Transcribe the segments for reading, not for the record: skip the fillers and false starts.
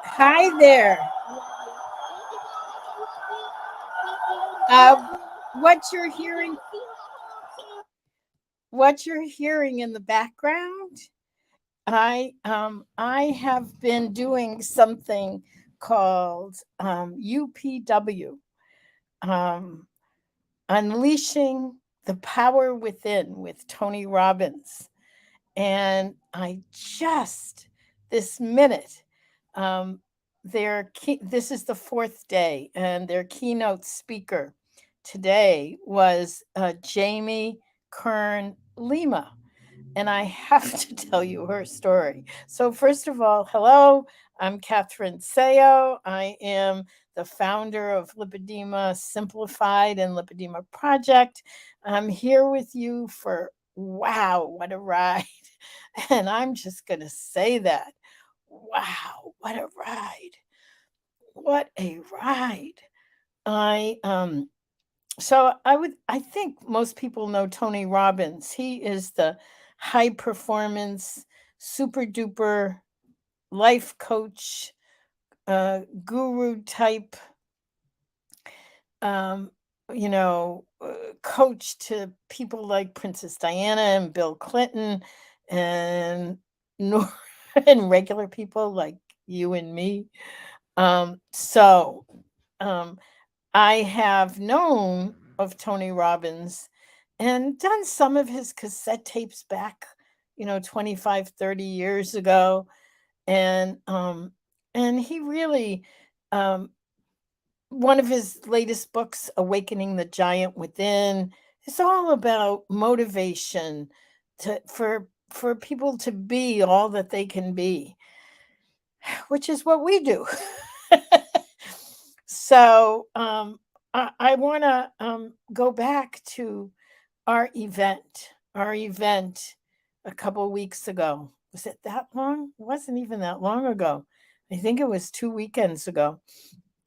Hi there. Uh, what you're hearing, what you're hearing in the background, I have been doing something called UPW, um, Unleashing the Power Within with Tony Robbins. And I just this minute, um, this is the fourth day, and their keynote speaker today was Jamie Kern Lima, and I have to tell you her story. So, first of all, hello, I'm Catherine Seo. I am the founder of Lipedema Simplified and Lipedema Project. I'm here with you for wow, what a ride. And I'm just going to say that. Wow, what a ride. What a ride. I I think most people know Tony Robbins. He is the high performance super duper life coach, guru type, um you know coach to people like Princess Diana and Bill Clinton and nor- and regular people like you and me. So um I have known of Tony Robbins and done some of his cassette tapes back, 25, 30 years ago. And he really, um, one of his latest books, Awakening the Giant Within, is all about motivation for people to be all that they can be, which is what we do. So I want to go back to our event a couple weeks ago. Was it that long? It wasn't even that long ago. I think it was 2 weekends ago.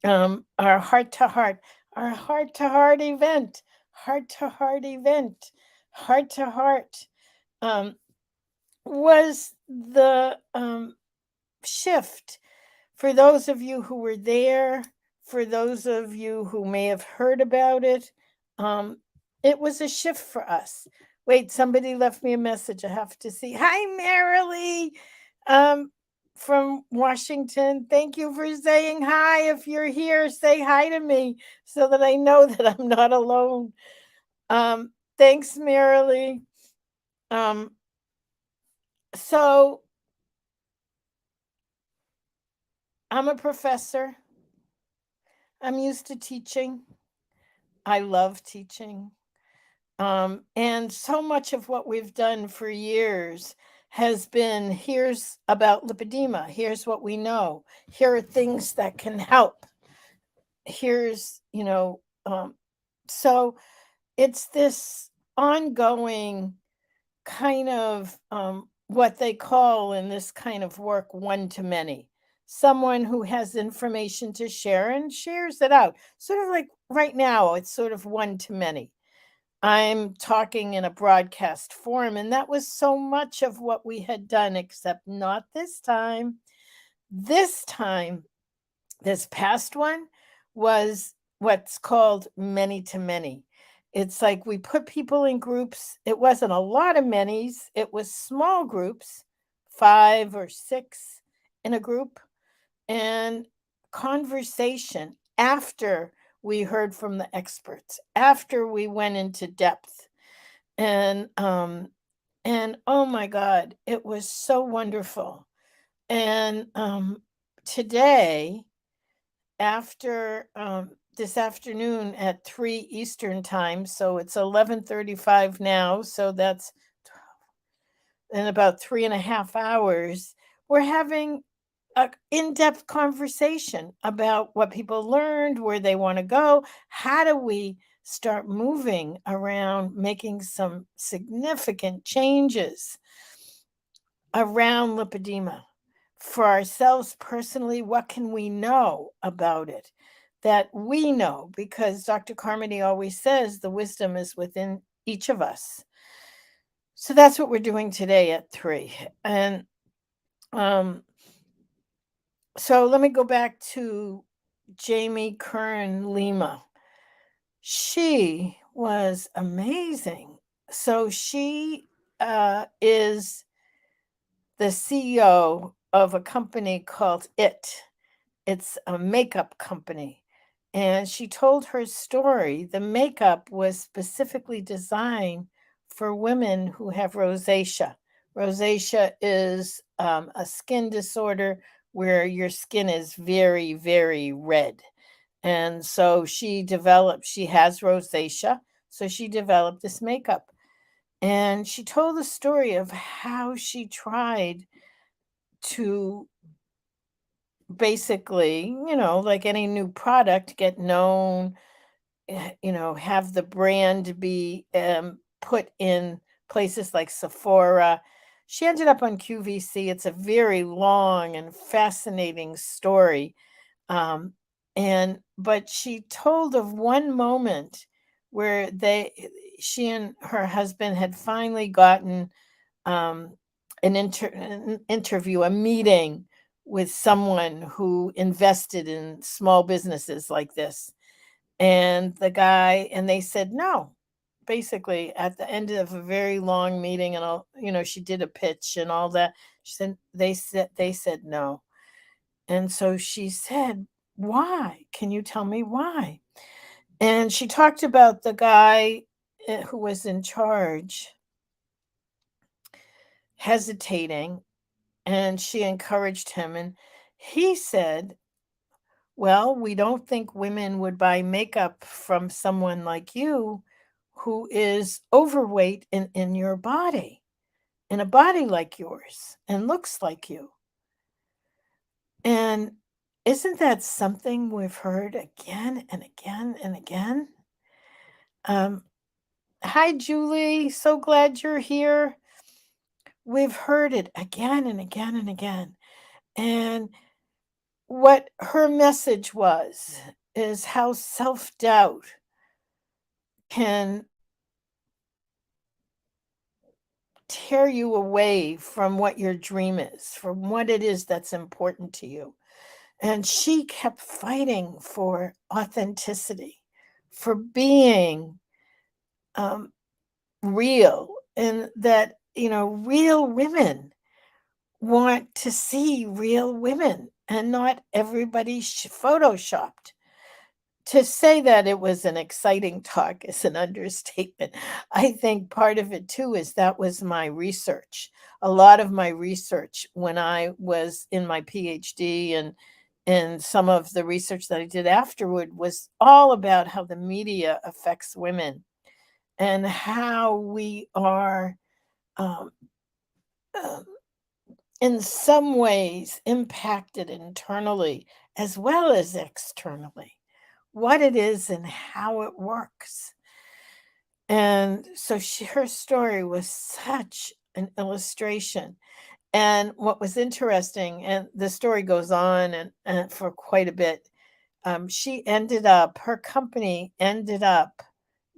Our heart to heart event, heart to heart event, heart to heart um, was the shift. For those of you who were there, for those of you who may have heard about um, it was a shift for us. Wait, somebody left me a message. I have to see. Hi, Marilee, um, from Washington. Thank you for saying hi. If you're here, say hi to me so that I know that I'm not alone. Thanks, Marilee. Um, so I'm a professor. I'm used to teaching. I love teaching. And so much of what we've done for years has been here's about lipedema, here's what we know, here are things that can help. Here's, so it's this ongoing kind of what they call in this kind of work one to many. Someone who has information to share and shares it out. Sort of like right now, it's sort of one to many. I'm talking in a broadcast form, and that was so much of what we had done, except not this time. This time, this past one was what's called many to many. It's like we put people in groups. It wasn't a lot of many's, it was small groups, 5 or 6 in a group, and conversation after we heard from the experts, after we went into depth. And oh my god, it was so wonderful. And today, after this afternoon at 3 Eastern time, so it's 11:35 now, so that's in about 3.5 hours, we're having a in-depth conversation about what people learned, where they want to go, how do we start moving around, making some significant changes around lipedema for ourselves personally. What can we know about it that we know? Because Dr. Carmody always says the wisdom is within each of us. So that's what we're doing today at 3. And um, So let me go back to Jamie Kern Lima. She was amazing. So she is the CEO of a company called It. It's a makeup company. And she told her story. The makeup was specifically designed for women who have rosacea. Rosacea is a skin disorder where your skin is very, very red. And so she has rosacea. So she developed this makeup. And she told the story of how she tried to basically, like any new product, get known, have the brand be put in places like Sephora. She ended up on QVC. It's a very long and fascinating story. Um, but she told of one moment where she and her husband had finally gotten um, an interview, a meeting with someone who invested in small businesses like this. And they said no. Basically, at the end of a very long meeting, and all, she did a pitch and all that. They said no. And so she said, "Why? Can you tell me why?" And she talked about the guy who was in charge hesitating, and she encouraged him. And he said, "Well, we don't think women would buy makeup from someone like you who is overweight in your body, in a body like yours, and looks like you." And isn't that something we've heard again and again and again? Um, Hi, Julie. So glad you're here. We've heard it again and again and again. And what her message was is how self doubt can tear you away from what your dream is, from what it is that's important to you. And she kept fighting for authenticity, for being um, real, and that, real women want to see real women and not everybody photoshopped. To say that it was an exciting talk is an understatement. I think part of it too is that was my research. A lot of my research when I was in my PhD and some of the research that I did afterward was all about how the media affects women and how we are um, um, in some ways impacted internally as well as externally, what it is and how it works. And so her story was such an illustration. And what was interesting, and the story goes on and for quite a bit, her company ended up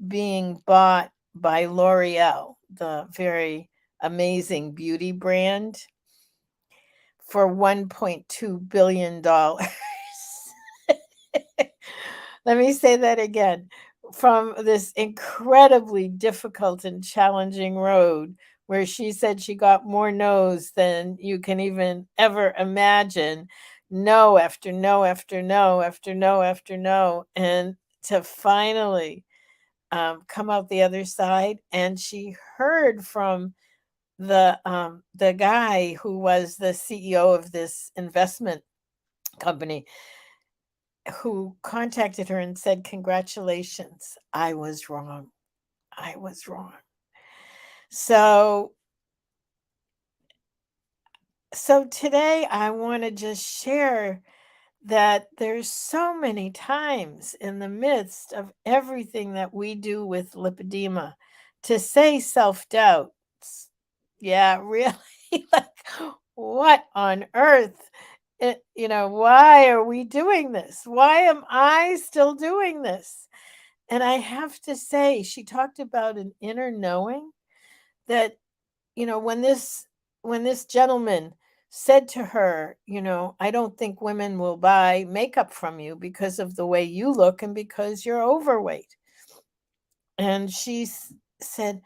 being bought by L'Oreal, the very amazing beauty brand, for $1.2 billion. Let me say that again. From this incredibly difficult and challenging road where she said she got more no's than you can even ever imagine, no after no after no after no after no, and to finally come out the other side. And she heard from the guy who was the CEO of this investment company, who contacted her and said, "Congratulations, I was wrong. I was wrong." So so today I want to just share that there's so many times in the midst of everything that we do with lipedema to say self-doubt. Yeah, really. Like, what on earth? Why are we doing this? Why am I still doing this? And I have to say, she talked about an inner knowing that, when this gentleman said to her, I don't think women will buy makeup from you because of the way you look and because you're overweight. And said,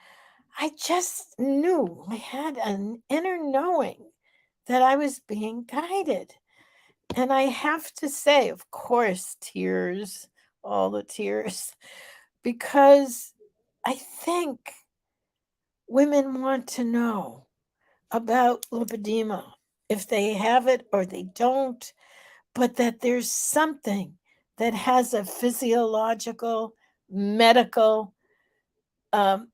I just knew, I had an inner knowing that I was being guided. And I have to say, of course, tears, all the tears, because I think women want to know about lipedema, if they have it or they don't, but that there's something that has a physiological, medical, um,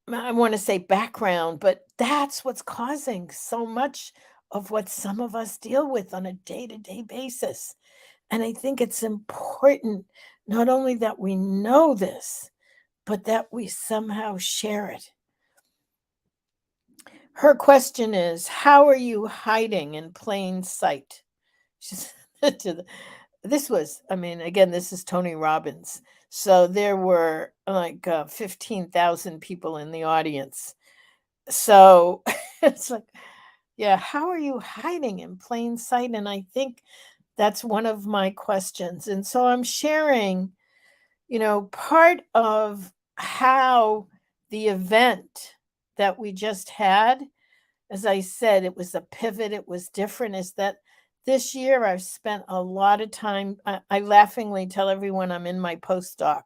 I want to say background, but that's what's causing so much of what some of us deal with on a day to day basis. And I think it's important not only that we know this, but that we somehow share it. Her question is, how are you hiding in plain sight? She's this was, I mean, again, this is Tony Robbins. So there were like 15,000 people in the audience. So it's like, yeah, how are you hiding in plain sight? And I think that's one of my questions. And so I'm sharing, part of how the event that we just had, as I said, it was a pivot, it was different, is that this year I've spent a lot of time. I laughingly tell everyone I'm in my postdoc.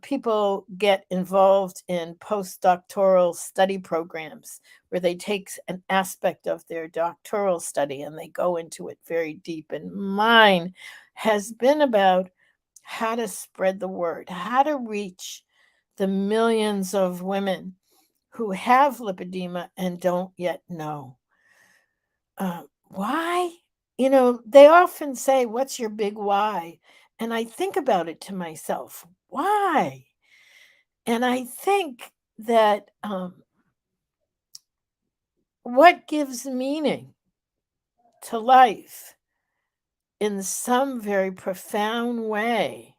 People get involved in postdoctoral study programs where they take an aspect of their doctoral study and they go into it very deep. And mine has been about how to spread the word, how to reach the millions of women who have lipedema and don't yet know. Why? They often say, what's your big why? And I think about it to myself, why? And I think that what gives meaning to life in some very profound way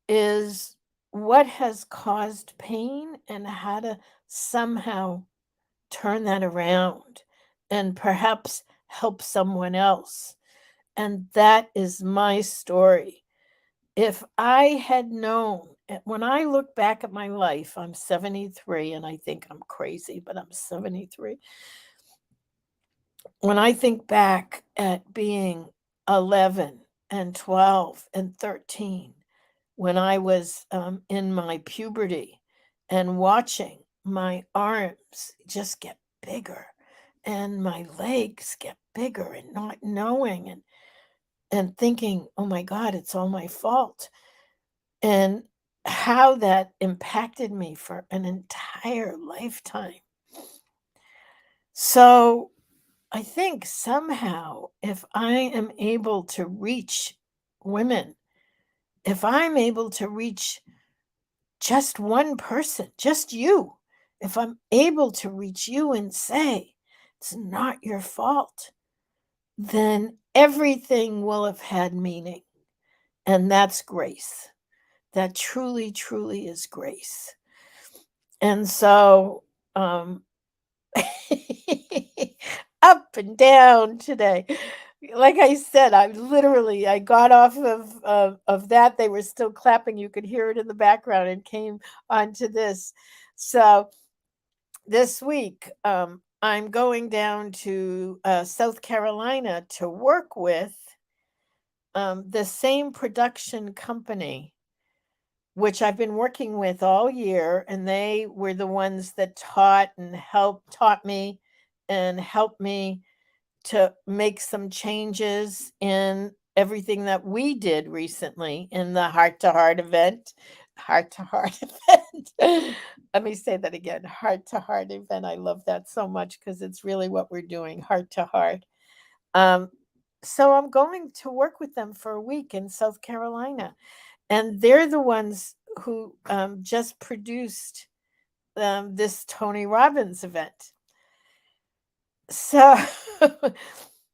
is what has caused pain and how to somehow turn that around and perhaps help someone else. And that is my story. If I had known, when I look back at my life, I'm 73 and I think I'm crazy, but I'm 73. When I think back at being 11 and 12 and 13, when I was in my puberty and watching my arms just get bigger and my legs get bigger and not knowing and thinking, oh my God, it's all my fault. And how that impacted me for an entire lifetime. So I think somehow, if I am able to reach women, if I'm able to reach just one person, just you, if I'm able to reach you and say, it's not your fault, then everything will have had meaning. And that's grace. That truly, truly is grace. And so, um, up and down today. Like I said, I got off of that. They were still clapping. You could hear it in the background and came onto this. So this week, I'm going down to South Carolina to work with the same production company which I've been working with all year, and they were the ones that taught me and helped me to make some changes in everything that we did recently in the Heart to Heart event. Heart to Heart event. Let me say that again. Heart to Heart event. I love that so much because it's really what we're doing, heart to heart. Um, so I'm going to work with them for a week in South Carolina. And they're the ones who just produced this Tony Robbins event. So,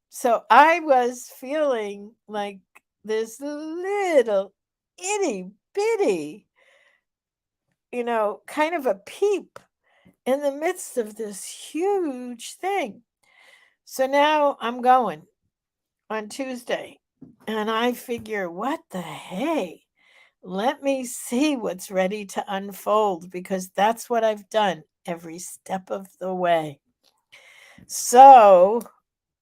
so I was feeling like this little itty bitty, kind of a peep in the midst of this huge thing. So now I'm going on Tuesday, and I figure, what the hey? Let me see what's ready to unfold, because that's what I've done every step of the way. So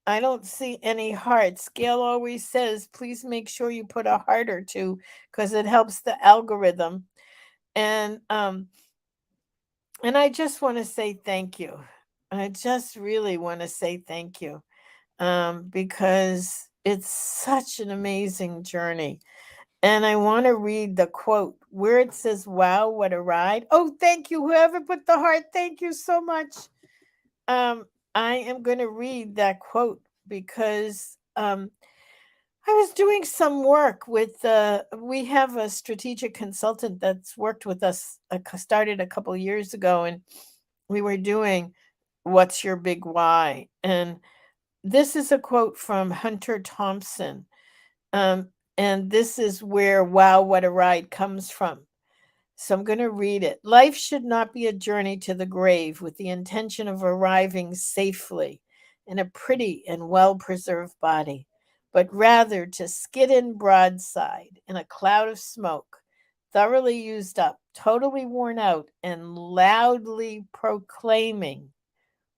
I don't see any hearts. Gail always says, please make sure you put a heart or two because it helps the algorithm. And and I just want to say thank you. I just really want to say thank you, because it's such an amazing journey. And I want to read the quote where it says, wow, what a ride. Oh, thank you. Whoever put the heart, thank you so much. Um, I am going to read that quote because I was doing some work with, we have a strategic consultant that's worked with us, started a couple of years ago, and we were doing What's Your Big Why? And this is a quote from Hunter Thompson. Um, and this is where Wow, What a Ride comes from. So I'm going to read it. Life should not be a journey to the grave with the intention of arriving safely in a pretty and well preserved body, but rather to skid in broadside in a cloud of smoke, thoroughly used up, totally worn out, and loudly proclaiming,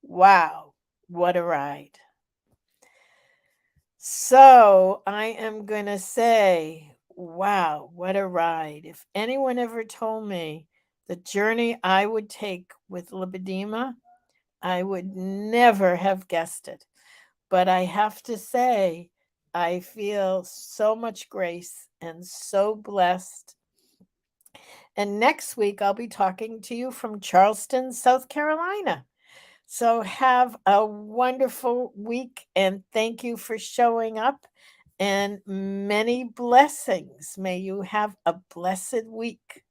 wow, what a ride. So I am going to say, wow, what a ride. If anyone ever told me the journey I would take with lipedema, I would never have guessed it. But I have to say, I feel so much grace and so blessed. And next week, I'll be talking to you from Charleston, South Carolina. So have a wonderful week and thank you for showing up and many blessings. May you have a blessed week.